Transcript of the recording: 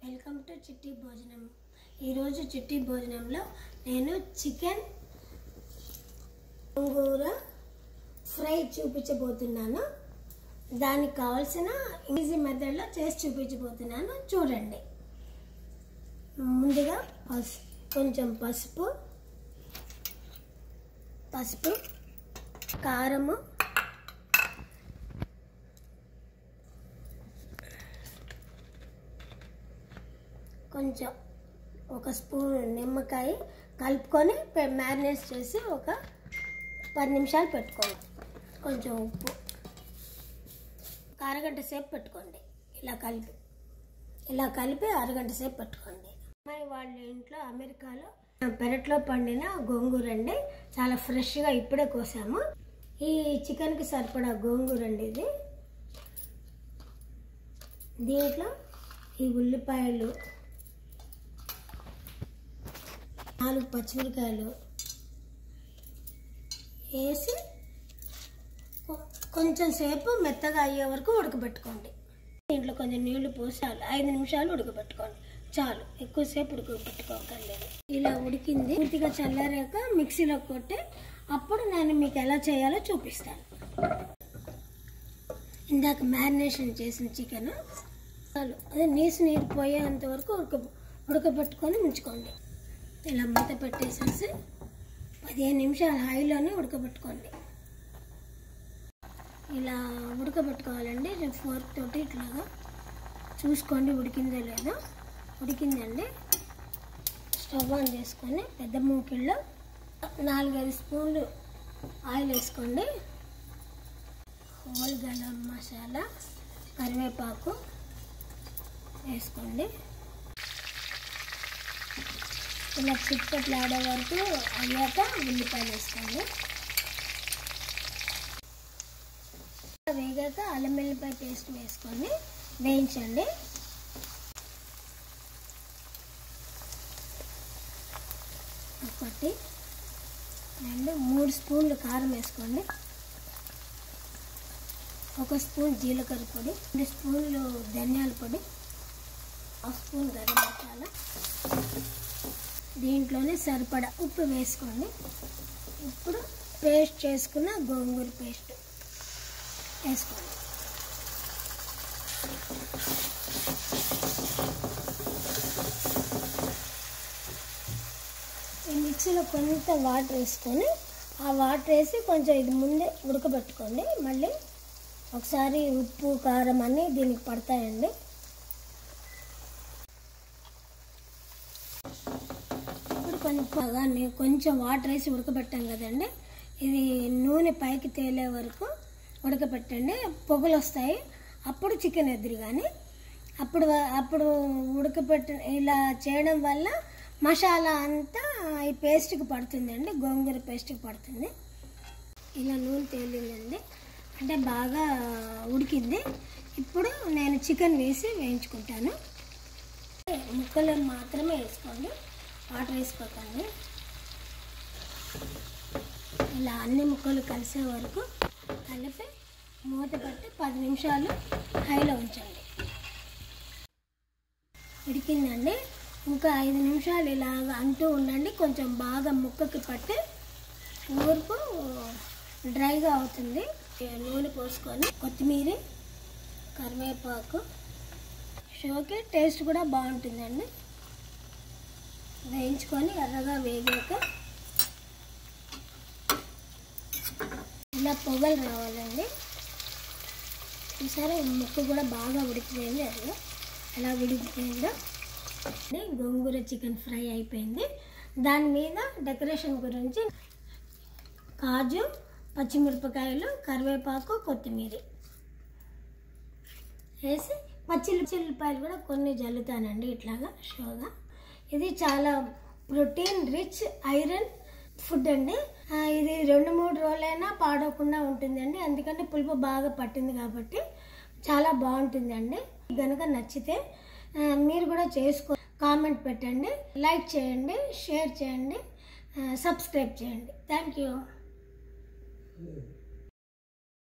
Welcome to చిట్టి భోజనం. ఈరోజు చిట్టి భోజనంలో నేను చికెన్ గోంగూర ఫ్రై చూపించబోతున్నాను. దానికి కావాల్సిన ఈజీ మెథడ్లో చేసి చూపించబోతున్నాను, చూడండి. ముందుగా కొంచెం పసుపు, కారము, కొంచెం ఒక స్పూన్ నిమ్మకాయ కలుపుకొని మ్యారినేట్ చేసి ఒక 10 నిమిషాలు పెట్టుకోండి. కొంచెం ఉప్పు, అరగంట సేపు పెట్టుకోండి. ఇలా కలిపి అరగంట సేపు పెట్టుకోండి. అమ్మాయి వాళ్ళ ఇంట్లో అమెరికాలో పెరట్లో పండిన గోంగూర అండి, చాలా ఫ్రెష్గా ఇప్పుడే కోసాము. ఈ చికెన్కి సరిపడా గోంగూర అండి ఇది. దీంట్లో ఈ ఉల్లిపాయలు, 4 పచ్చిమిరకాయలు వేసి కొంచెం సేపు మెత్తగా అయ్యే వరకు ఉడకబెట్టుకోండి. దీంట్లో కొంచెం నీళ్లు పోసి 5 నిమిషాలు ఉడకబెట్టుకోండి చాలు, ఎక్కువసేపు ఉడకబెట్టుకోకర్లేదు. ఇలా ఉడికింది, పూర్తిగా చల్లారాక మిక్సీలో కొట్టి అప్పుడు నేను మీకు ఎలా చేయాలో చూపిస్తాను. ఇందాక మ్యారినేషన్ చేసిన చికెన్ చాలు, అదే నీరు పోయేంత వరకు ఉడకబెట్టుకొని ఉంచుకోండి. ఇలా మూత పెట్టేసేసి 15 నిమిషాలు హైలోనే ఉడకబెట్టుకోండి. ఇలా ఉడకబెట్టుకోవాలండి. ఫోర్క్ తోటి ఇట్లాగా చూసుకోండి ఉడికిందో లేదో. ఉడికిందండి. స్టవ్ ఆన్ చేసుకొని పెద్ద మూకిళ్ళలో 4-5 స్పూన్లు ఆయిల్ వేసుకోండి. హోల్ గరం మసాలా, కరివేపాకు వేసుకోండి. ఇలా చిట్పట్లు ఆడే వరకు అయ్యాక ఉల్లిపాయలు వేసుకోండి. వేగాక అల్లం వెల్లిపాయ పేస్ట్ వేసుకొని వేయించండి. ఒకటి 3 స్పూన్లు కారం వేసుకోండి. 1 స్పూన్ జీలకర్ర పొడి, 2 స్పూన్లు ధనియాల పొడి, 1 స్పూన్ గరం మసాలా, దీంట్లోనే సరిపడా ఉప్పు వేసుకోండి. ఇప్పుడు పేస్ట్ చేసుకున్న గోంగూర పేస్ట్ వేసుకోండి. ఈ మిక్సీలో కొంత వాటర్ వేసుకొని ఆ వాటర్ వేసి కొంచెం ఇది ముందే ఉడకబెట్టుకోండి. మళ్ళీ ఒకసారి ఉప్పు కారం అన్నీ దీనికి పడతాయండి. కొంచెం వాటర్ వేసి ఉడకబెట్టాం కదండి, ఇది నూనె పైకి తేలే వరకు ఉడకబెట్టండి. పొగలు వస్తాయి, అప్పుడు చికెన్ ఎదురు. కానీ అప్పుడు ఇలా చేయడం వల్ల మసాలా అంతా ఈ పేస్ట్కి పడుతుందండి, గోంగూర పేస్ట్కి పడుతుంది. ఇలా నూనె తేలిందండి, అంటే బాగా ఉడికింది. ఇప్పుడు నేను చికెన్ వేసి వేయించుకుంటాను. ముక్కలు మాత్రమే వేసుకోండి, వాటర్ వేసుకోకండి. ఇలా అన్ని ముక్కలు కలిసే వరకు కలిపి మూత పెట్టి 10 నిమిషాలు హైలో ఉంచండి. ఉడికిందండి. ఇంకా 5 నిమిషాలు ఇలాగ అంటూ ఉండండి. కొంచెం బాగా ముక్కకి పట్టి ఊరుపు డ్రైగా అవుతుంది. నూనె పోసుకొని కొత్తిమీర, కరివేపాకు, షోకి టేస్ట్ కూడా బాగుంటుందండి. వేయించుకొని ఎర్రగా వేగాక ఇలా పొగలు రావాలండి. ఈసారి ముక్క కూడా బాగా ఉడికిపోయింది. అది ఎలా ఉడికిపోయిందో. గోంగూర చికెన్ ఫ్రై అయిపోయింది. దాని మీద డెకరేషన్ గురించి కాజు, పచ్చిమిరపకాయలు, కరివేపాకు, కొత్తిమీర వేసి పచ్చిమిరపకాయలు కూడా కొన్ని జల్లుతానండి ఇట్లాగా షోగా. ఇది చాలా ప్రోటీన్ రిచ్ ఐరన్ ఫుడ్ అండి. ఇది 2-3 రోజులైనా పాడవకుండా ఉంటుందండి. ఎందుకంటే పులుపు బాగా పట్టింది కాబట్టి చాలా బాగుంటుందండి. కనుక నచ్చితే మీరు కూడా కామెంట్ పెట్టండి, లైక్ చేయండి, షేర్ చేయండి, సబ్స్క్రైబ్ చేయండి. Thank you.